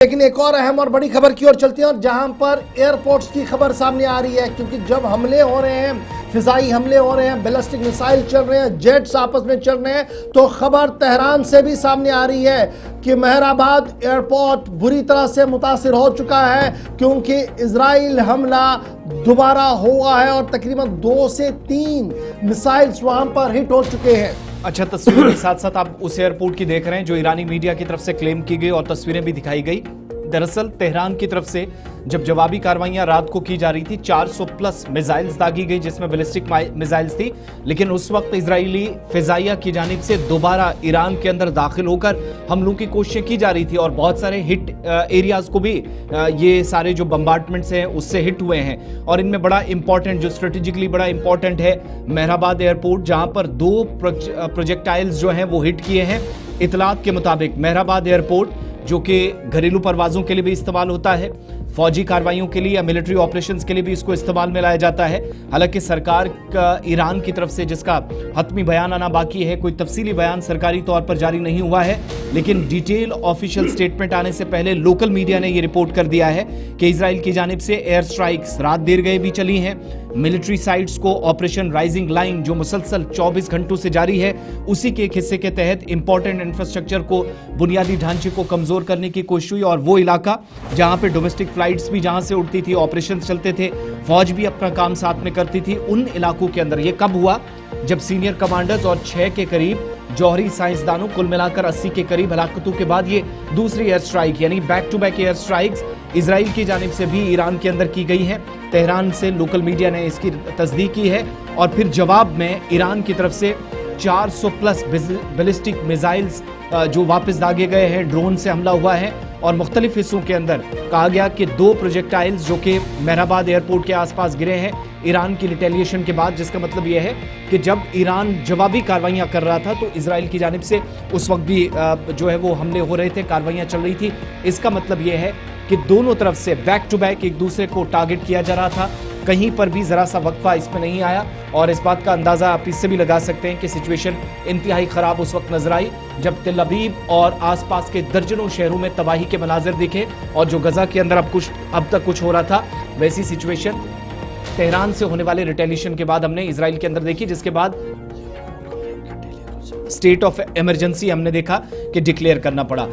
لیکن ایک اور اہم اور بڑی خبر کی اور چلتی ہیں اور جہاں پر ایئرپورٹس کی خبر سامنے آ رہی ہے، کیونکہ جب حملے ہو رہے ہیں، فضائی حملے ہو رہے ہیں، بیلسٹک میسائل چل رہے ہیں، جیٹس آپس میں چل رہے ہیں، تو خبر تہران سے بھی سامنے آ رہی ہے کہ مہر آباد ایئرپورٹ بری طرح سے متاثر ہو چکا ہے، کیونکہ اسرائیل حملہ دوبارہ ہوا ہے اور تقریباً 2 سے 3 میسائلز وہاں پر ہٹ ہو چکے ہیں۔ اچھا، تصویروں کے ساتھ ساتھ آپ اس ایئرپورٹ کی دیکھ رہے ہیں جو ایرانی میڈیا کی طرف سے کلیم کی گئی اور تصویریں بھی دکھائی گئی۔ دراصل تہران کی طرف سے جب جوابی کاروائیاں رات کو کی جا رہی تھی، 400 پلس میزائلز داغی گئی جس میں بیلسٹک میزائلز تھی، لیکن اس وقت اسرائیلی فضائیہ کی جانب سے دوبارہ ایران کے اندر داخل ہو کر حملوں کی کوششیں کی جا رہی تھی اور بہت سارے ہٹ ایریاز کو بھی یہ سارے جو بمبارڈمنٹس ہیں اس سے ہٹ ہوئے ہیں، اور ان میں بڑا امپورٹنٹ جو اسٹریٹجکلی بڑا امپورٹنٹ ہے مہر آباد ایئرپورٹ، جہاں پر 2 پروجیکٹائلز جو ہیں وہ ہٹ کیے ہیں۔ اطلاعات کے مطابق مہر آباد ایئرپورٹ جو کہ گھریلو پروازوں کے لیے بھی استعمال ہوتا ہے، فوجی کاروائیوں کے لیے یا ملٹری آپریشنز کے لیے بھی اس کو استعمال میں لایا جاتا ہے۔ حالانکہ سرکار کا ایران کی طرف سے جس کا حتمی بیان آنا باقی ہے، کوئی تفصیلی بیان سرکاری طور پر جاری نہیں ہوا ہے، لیکن ڈیٹیل آفیشل سٹیٹمنٹ آنے سے پہلے لوکل میڈیا نے یہ رپورٹ کر دیا ہے کہ اسرائیل کی جانب سے ایئر سٹرائکس رات دیر گئے بھی چلی ہیں۔ ملٹری سائٹس کو آپریشن رائزنگ لائن جو مسلسل 24 گھنٹوں سے جاری ہے، اسی کے ایک حصے کے تحت امپورٹنٹ انفراسٹرکچر کو، بنیادی ڈھانچے کو کمزور کرنے کی کوشش ہوئی، اور وہ علاقہ جہاں پہ ڈومیسٹک فلائٹس بھی جہاں سے اڑتی تھی، آپریشنز چلتے تھے، فوج بھی اپنا کام ساتھ میں کرتی تھی، ان علاقوں کے اندر یہ کب ہوا جب سینئر کمانڈرز اور 6 کے قریب جوہری سائنسدانوں کل ملا کر 80 کے قریب ہلاکتوں کے بعد یہ دوسری ایئر سٹرائک یعنی back to back air strikes Israel کی جانب سے بھی ایران کے اندر کی گئی ہیں۔ تہران سے لوکل میڈیا نے اس کی تصدیق کی ہے، اور پھر جواب میں ایران کی طرف سے 400 پلس بیلسٹک میزائلز جو واپس داغے گئے ہیں، ڈرون سے حملہ ہوا ہے، اور مختلف حصوں کے اندر کہا گیا کہ 2 پروجیکٹائلز جو کہ مہر آباد ایئرپورٹ کے آس پاس گرے ہیں ایران کی ریٹیلیشن کے بعد، جس کا مطلب یہ ہے کہ جب ایران جوابی کاروائیاں کر رہا تھا تو اسرائیل کی جانب سے اس وقت بھی جو ہے وہ حملے ہو رہے تھے، کاروائیاں چل رہی تھی۔ اس کا مطلب یہ ہے کہ دونوں طرف سے بیک ٹو بیک ایک دوسرے کو ٹارگٹ کیا جا رہا تھا، کہیں پر بھی ذرا سا وقفہ اس میں نہیں آیا، اور اس بات کا اندازہ آپ اس سے بھی لگا سکتے ہیں کہ سچویشن انتہائی خراب اس وقت نظر آئی جب تل ابیب اور آس پاس کے درجنوں شہروں میں تباہی کے مناظر دکھے، اور جو غزہ کے اندر اب تک کچھ ہو رہا تھا، ویسی سچویشن تہران سے ہونے والے ریٹیلیشن کے بعد ہم نے اسرائیل کے اندر دیکھی، جس کے بعد اسٹیٹ آف ایمرجنسی ہم نے دیکھا کہ ڈکلیئر کرنا پڑا۔